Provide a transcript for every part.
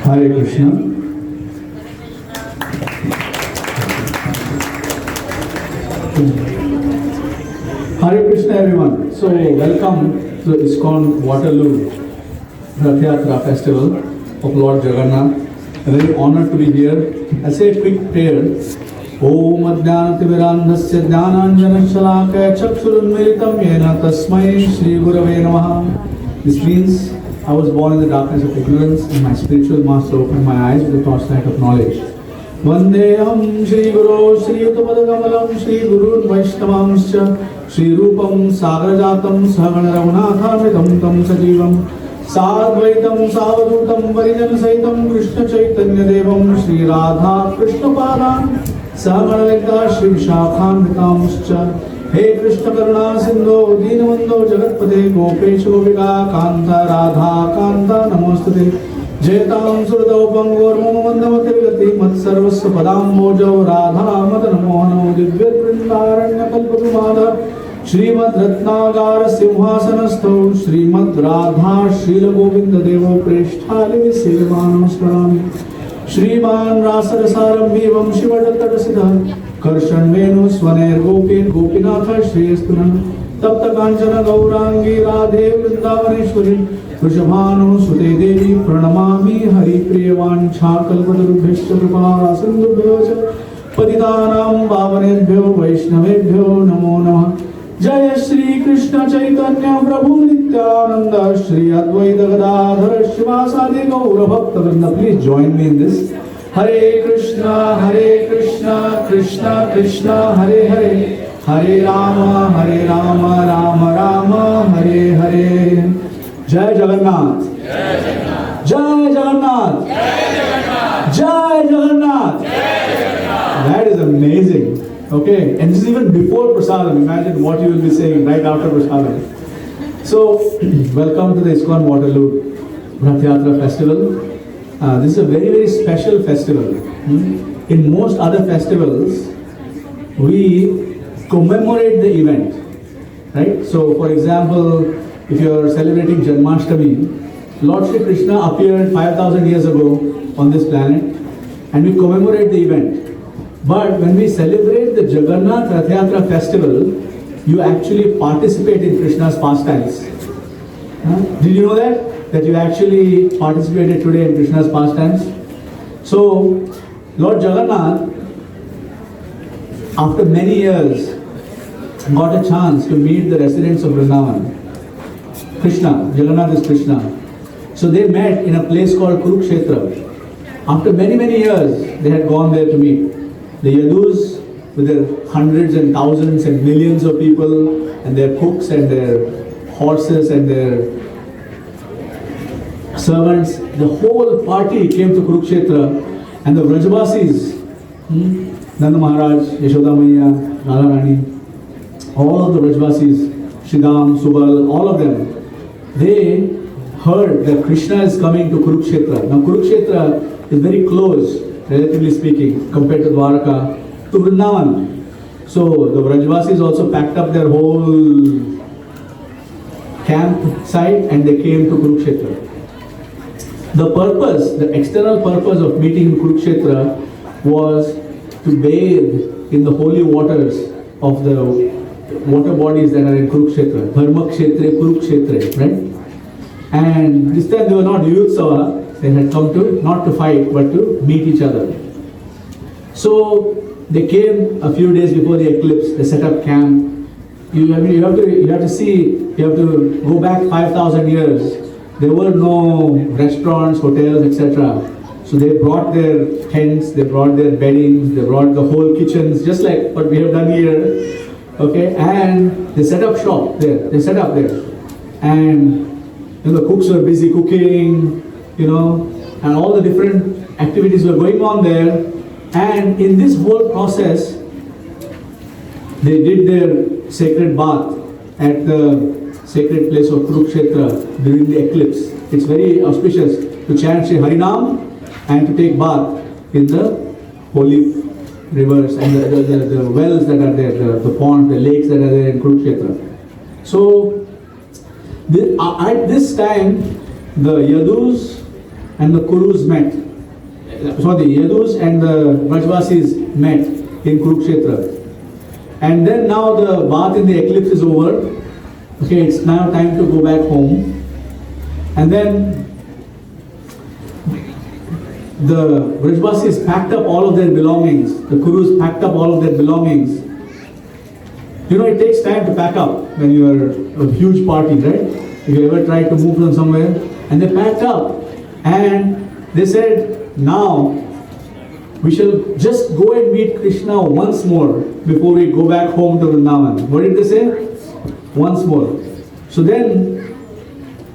Hare Krishna. Hare Krishna everyone. So welcome to the ISKCON Waterloo Ratha Yatra festival of Lord Jagannath. I'm very honored to be here. I'll say a quick prayer. Om Adhyanatirandhasya Dhyananjana Shalakaya Chakshurunmilitam Yena Tasmai Shri Gurave Namaha. This means I was born in the darkness of ignorance and my spiritual master opened my eyes with the torchlight of knowledge. Vandeham Shri Guru Shri Uttamadakamalam Shri Gurun Vaishnavamscha Shri Rupam Sagrajatam Sahagana Raghunathamritam Tam Sajivam Sadvaitam Savadutam Varijan Saitam Krishna Chaitanya Devam Shri Radha Krishna Padam Sahagana Shri Shakhanvitamscha He Krishna Karuna Sindhu Deenavando Jagatpate Gopesh Govika Kanta Radha Kanta Namostate Jetam Surdopam Gormam Vandamatirgati Mat Sarvasya Padam Mojo Radha Madana Mohano Divyat Vrindaranya Kalpakumada Srimad Ratnagara Simhasanasto Srimad Radha Srila Govinda Devo Preshthali Silvanam Swarami Shriman Rasarasaram Vivam Shivadattadasida Karshan Venu Swaner Gopin Gopinatha Shriyastuna Tapta Kanchana Gaurangi Radhe Vrindavaneshwari Vrishabhanu Sute Devi Pranamami Hari Priyavan Chakalpatarubhishya Kripa Sindhubhyo Patitanam Bhavanebhyo Vaishnavebhyo Namo Namah Jaya Shri Krishna Chaitanya Prabhu Nityananda Shri Advaita Gadadhara Shivasadi Gaura Bhakta. Please join me in this. Hare Krishna, Krishna Krishna, Hare Hare, Hare Rama, Rama Rama, Hare Hare. Jai Jagannath, Jai Jagannath, Jai Jagannath. That is amazing. Okay, and this is even before Prasadam. Imagine what you will be saying right after Prasadam. So, welcome to the ISKCON Waterloo Ratha Yatra festival. This is a very, very special festival. In most other festivals, we commemorate the event, right? So, for example, if you are celebrating Janmashtami, Lord Shri Krishna appeared 5,000 years ago on this planet, and we commemorate the event. But when we celebrate the Jagannath Ratha Yatra festival, you actually participate in Krishna's pastimes. Did you know that? That you actually participated today in Krishna's pastimes? So, Lord Jagannath, after many years, got a chance to meet the residents of Vrindavan. Krishna, Jagannath is Krishna. So they met in a place called Kurukshetra. After many, many years, they had gone there to meet. The Yadus, with their hundreds and thousands and millions of people, and their cooks and their horses and their servants, the whole party came to Kurukshetra, and the Vrajvasis, Nanda Maharaj, Yashoda Maiya, Radharani, all of the Vrajvasis, Shridham, Subal, all of them, they heard that Krishna is coming to Kurukshetra. Now Kurukshetra is very close, relatively speaking, compared to Dwaraka, to Vrindavan. So the Vrajvasis also packed up their whole campsite and they came to Kurukshetra. The purpose, the external purpose of meeting in Kurukshetra was to bathe in the holy waters of the water bodies that are in Kurukshetra. Dharma Kshetre, Kurukshetre, right? And this time they were not Yutsava, they had come to, not to fight, but to meet each other. So they came a few days before the eclipse, they set up camp. You have to go back 5,000 years. There were no restaurants, hotels, etc. So they brought their tents, they brought their beddings, they brought the whole kitchens, just like what we have done here. Okay, and they set up shop there. They set up there, and the cooks were busy cooking, and all the different activities were going on there. And in this whole process, they did their sacred bath at the sacred place of Kurukshetra during the eclipse. It's very auspicious to chant Shri Harinam and to take bath in the holy rivers and the wells that are there, the ponds, the lakes that are there in Kurukshetra. So at this time, the Yadus and the Kurus met. Sorry, the Yadus and the Vrajvasis met in Kurukshetra. And then now the bath in the eclipse is over. Okay, it's now time to go back home. And then the Vrajvasis packed up all of their belongings. The Kurus packed up all of their belongings. You know, it takes time to pack up when you are a huge party, right? If you ever tried to move from somewhere. And they packed up. And they said, now we shall just go and meet Krishna once more before we go back home to Vrindavan. What did they say? Once more. So then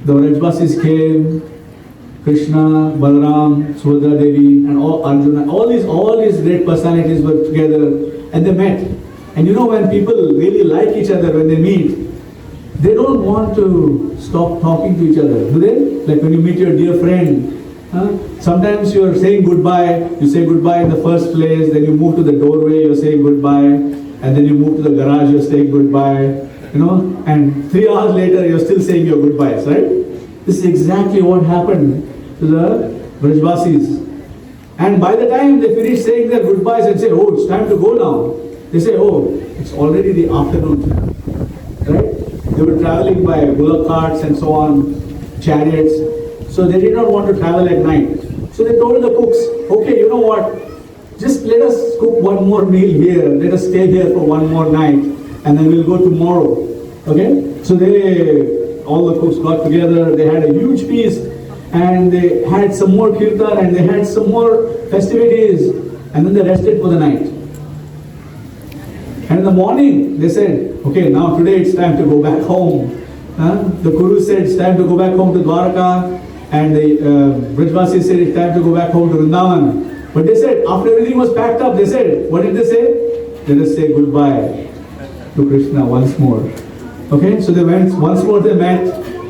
the Vrajvasis came, Krishna, Balaram, Subhadra Devi, and all Arjuna, all these great personalities were together and they met. And you know, when people really like each other, when they meet, they don't want to stop talking to each other, do they? Like when you meet your dear friend, sometimes you're saying goodbye, you say goodbye in the first place, then you move to the doorway, you're saying goodbye, and then you move to the garage, you're saying goodbye, you know, and 3 hours later, you're still saying your goodbyes, right? This is exactly what happened to the Vrajvasis. And by the time they finish saying their goodbyes and say, oh, it's time to go now, they say, oh, it's already the afternoon, right? They were traveling by bullock carts and so on, chariots, so they did not want to travel at night. So they told the cooks, okay, you know what, just let us cook one more meal here, let us stay here for one more night, and then we'll go tomorrow, okay? So all the cooks got together, they had a huge feast, and they had some more kirtan, and they had some more festivities, and then they rested for the night. And in the morning, they said, okay, now today it's time to go back home. The Kuru said it's time to go back home to Dwarka, and the Vrajvasis said it's time to go back home to Vrindavan. But they said, after everything was packed up, they said, what did they say? Let us say goodbye to Krishna once more. Okay, so they went, once more they met,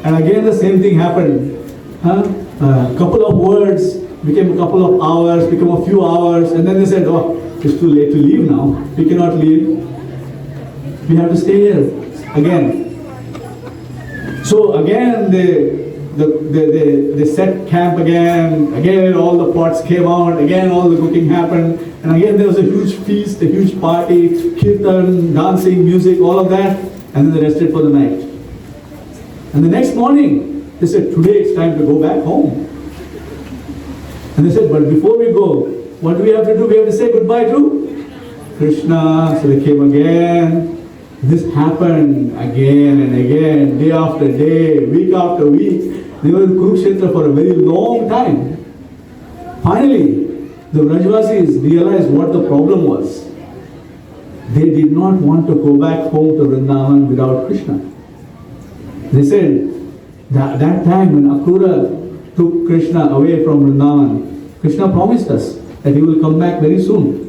and again the same thing happened. A couple of words became a couple of hours, became a few hours, and then they said, oh, it's too late to leave now. We cannot leave. We have to stay here again. So again they set camp again. Again all the pots came out. Again all the cooking happened. And again there was a huge feast, a huge party, kirtan, dancing, music, all of that. And then they rested for the night. And the next morning they said, today it's time to go back home. And they said, but before we go, what do we have to do? We have to say goodbye to Krishna. So they came again. This happened again and again, day after day, week after week. They were in Kurukshetra for a very long time. Finally, the Vrajvasis realized what the problem was. They did not want to go back home to Vrindavan without Krishna. They said that time when Akrura took Krishna away from Vrindavan, Krishna promised us that he will come back very soon.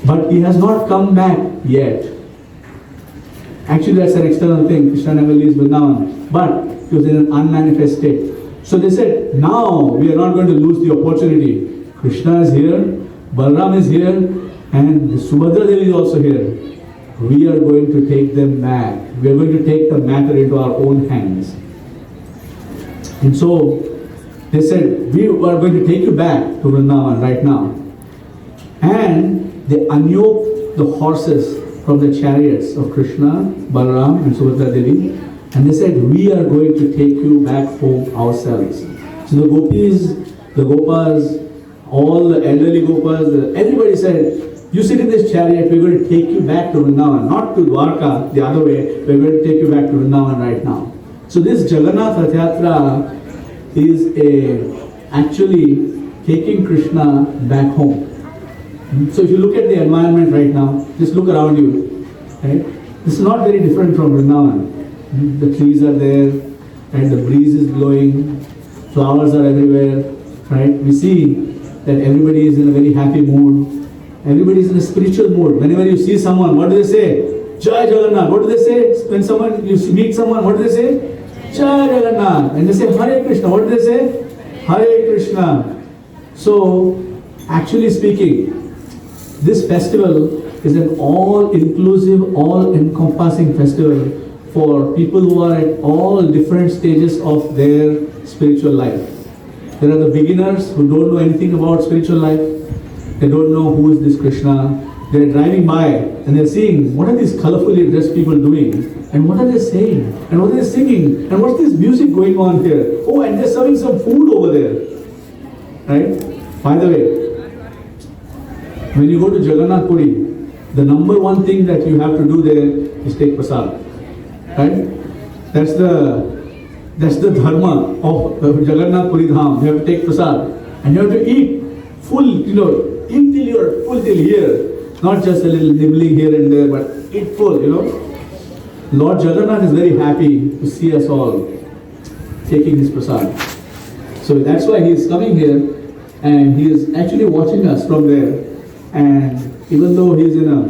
But he has not come back yet. Actually, that's an external thing. Krishna never leaves Vrindavan. But he was in an unmanifest state. So they said, now we are not going to lose the opportunity. Krishna is here, Balaram is here, and Subhadra Devi is also here. We are going to take them back. We are going to take the matter into our own hands. And so they said, we are going to take you back to Vrindavan right now. And they unyoked the horses from the chariots of Krishna, Balaram and Subhadra Devi, and they said, we are going to take you back home ourselves. So the gopis, the gopas, all the elderly gopas, everybody said, you sit in this chariot, we're going to take you back to Vrindavan, not to Dwarka, the other way, we're going to take you back to Vrindavan right now. So this Jagannath Ratha Yatra is actually taking Krishna back home. So if you look at the environment right now, just look around you, right? This is not very different from Vrindavan. The trees are there, right? The breeze is blowing, flowers are everywhere, right? We see that everybody is in a very happy mood. Everybody is in a spiritual mood. Whenever you see someone, what do they say? Jai Jagannath. What do they say? When you meet someone, what do they say? Jai Jagannath. And they say Hare Krishna. What do they say? Hare Krishna. So, actually speaking, this festival is an all-inclusive, all-encompassing festival for people who are at all different stages of their spiritual life. There are the beginners who don't know anything about spiritual life. They don't know who is this Krishna. They're driving by and they're seeing what are these colorfully dressed people doing and what are they saying and what are they singing and what's this music going on here. Oh, and they're serving some food over there. Right? By the way, when you go to Jagannath Puri, the number one thing that you have to do there is take prasad. Right? That's the dharma of Jagannath Puri Dham. You have to take prasad and you have to eat full, eat till you're full till here. Not just a little nibbling here and there, but eat full, Lord Jagannath is very happy to see us all taking his prasad. So that's why he is coming here and he is actually watching us from there. And even though he is in a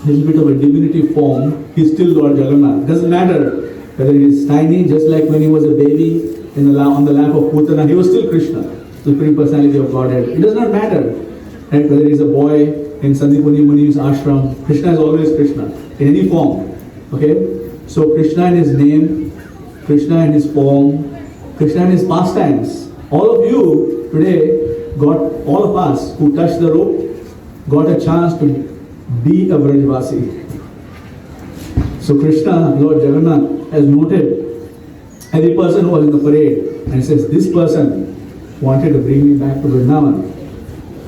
little bit of a divinity form, he is still Lord Jagannath. Doesn't matter whether he is tiny, just like when he was a baby on the lap of Putana, he was still Krishna, the Supreme Personality of Godhead. It does not matter, right? Whether he is a boy in Sandipuni Muni's ashram, Krishna is always Krishna, in any form. Okay? So Krishna in his name, Krishna in his form, Krishna in his pastimes. All of you today all of us who touched the rope, got a chance to be a Vrajvasi. So Krishna, Lord Jagannath, has noted every person who was in the parade and says, this person wanted to bring me back to Vrindavan.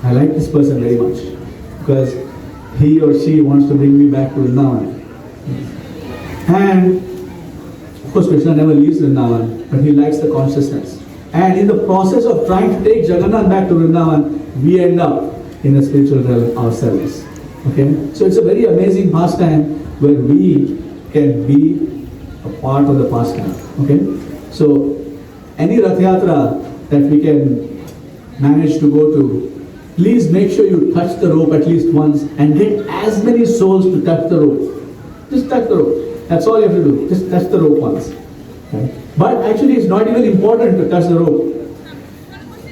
I like this person very much because he or she wants to bring me back to Vrindavan. And of course Krishna never leaves Vrindavan, but he likes the consciousness. And in the process of trying to take Jagannath back to Vrindavan, we end up in the spiritual realm ourselves. Okay? So it's a very amazing pastime where we can be a part of the pastime. Okay? So any Ratha Yatra that we can manage to go to, please make sure you touch the rope at least once and get as many souls to touch the rope. Just touch the rope. That's all you have to do. Just touch the rope once. Okay? But actually it's not even important to touch the rope.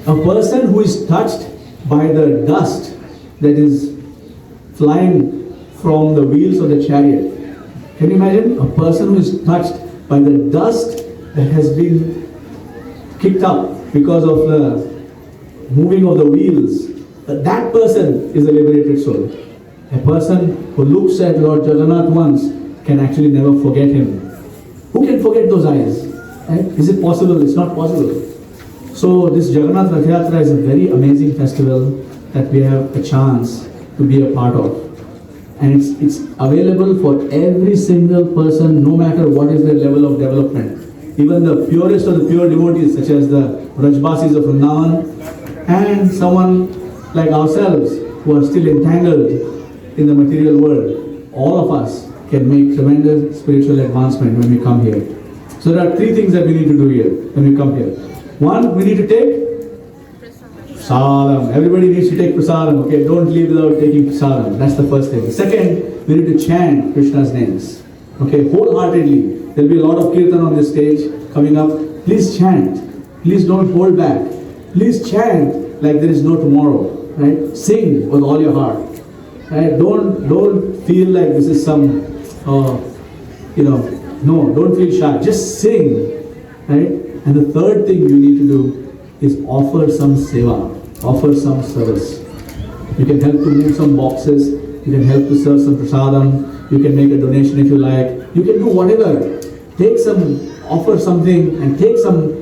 A person who is touched by the dust that is flying from the wheels of the chariot. Can you imagine? A person who is touched by the dust that has been kicked up because of the moving of the wheels. That person is a liberated soul. A person who looks at Lord Jagannath once can actually never forget him. Who can forget those eyes? Right? Is it possible? It's not possible. So this Jagannath Ratha Yatra is a very amazing festival that we have a chance to be a part of. And it's available for every single person, no matter what is their level of development. Even the purest of the pure devotees, such as the Vrajbasis of Vrindavan, and someone like ourselves who are still entangled in the material world, all of us can make tremendous spiritual advancement when we come here. So there are three things that we need to do here when we come here. One, we need to take prasadam. Everybody needs to take prasadam, okay? Don't leave without taking prasadam. That's the first thing. The second, we need to chant Krishna's names, okay? Wholeheartedly. There'll be a lot of kirtan on this stage coming up. Please chant. Please don't hold back. Please chant like there is no tomorrow, right? Sing with all your heart, right? Don't feel like this is some, no, don't feel shy. Just sing, right? And the third thing you need to do is offer some seva, offer some service. You can help to move some boxes, you can help to serve some prasadam, you can make a donation if you like, you can do whatever. Take some, offer something and give some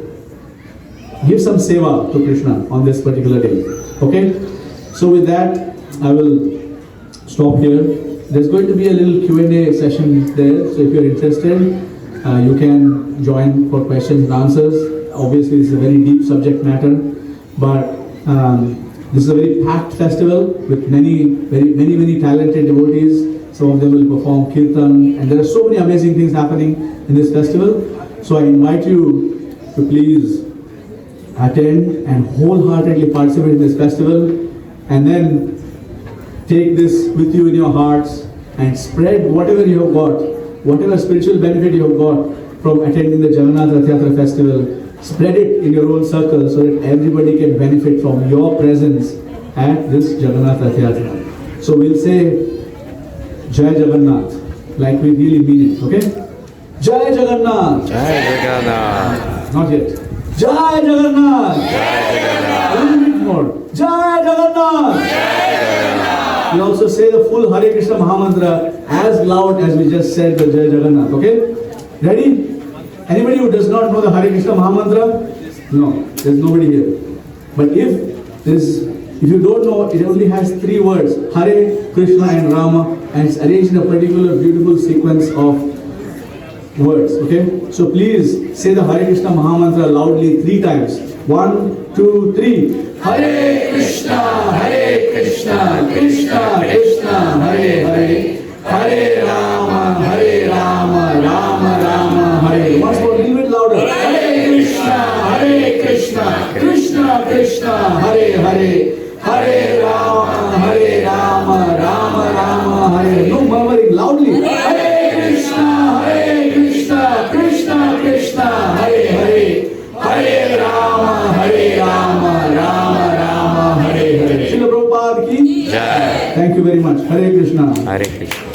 seva to Krishna on this particular day. Okay? So with that, I will stop here. There's going to be a little Q&A session there, so if you're interested, you can join for questions and answers. Obviously, this is a very deep subject matter, but this is a very packed festival with many talented devotees. Some of them will perform kirtan, and there are so many amazing things happening in this festival. So I invite you to please attend and wholeheartedly participate in this festival, and then take this with you in your hearts and spread whatever you have got, whatever spiritual benefit you have got from attending the Jagannath Ratha Yatra festival. Spread it in your own circle so that everybody can benefit from your presence at this Jagannath Ratha Yatra. So we'll say Jai Jagannath like we really mean it, okay? Jai Jagannath! Jai Jagannath! Not yet. Jai Jagannath! Jai And also say the full Hare Krishna Mahamantra as loud as we just said the Jai Jagannath. Okay? Ready? Anybody who does not know the Hare Krishna Mahamantra? No, there's nobody here. But if you don't know, it only has 3 words, Hare, Krishna and Rama, and it's arranged in a particular beautiful sequence of words. Okay? So please say the Hare Krishna Mahamantra loudly 3 times. 1, 2, 3. Hare Krishna, Krishna Krishna, Hare Hare, Hare Rama, Rama Rama, Hare. Once more, a little bit louder. Hare Krishna, Krishna Krishna, Hare Hare, Hare Rama, Rama Hare. No murmuring, loudly. Hare Krishna, Krishna Krishna, Hare Hare, Hare Rama, Rama Hare Hare. Srila Prabhupada ki Jai. Thank you very much. Hare Krishna. Hare Krishna.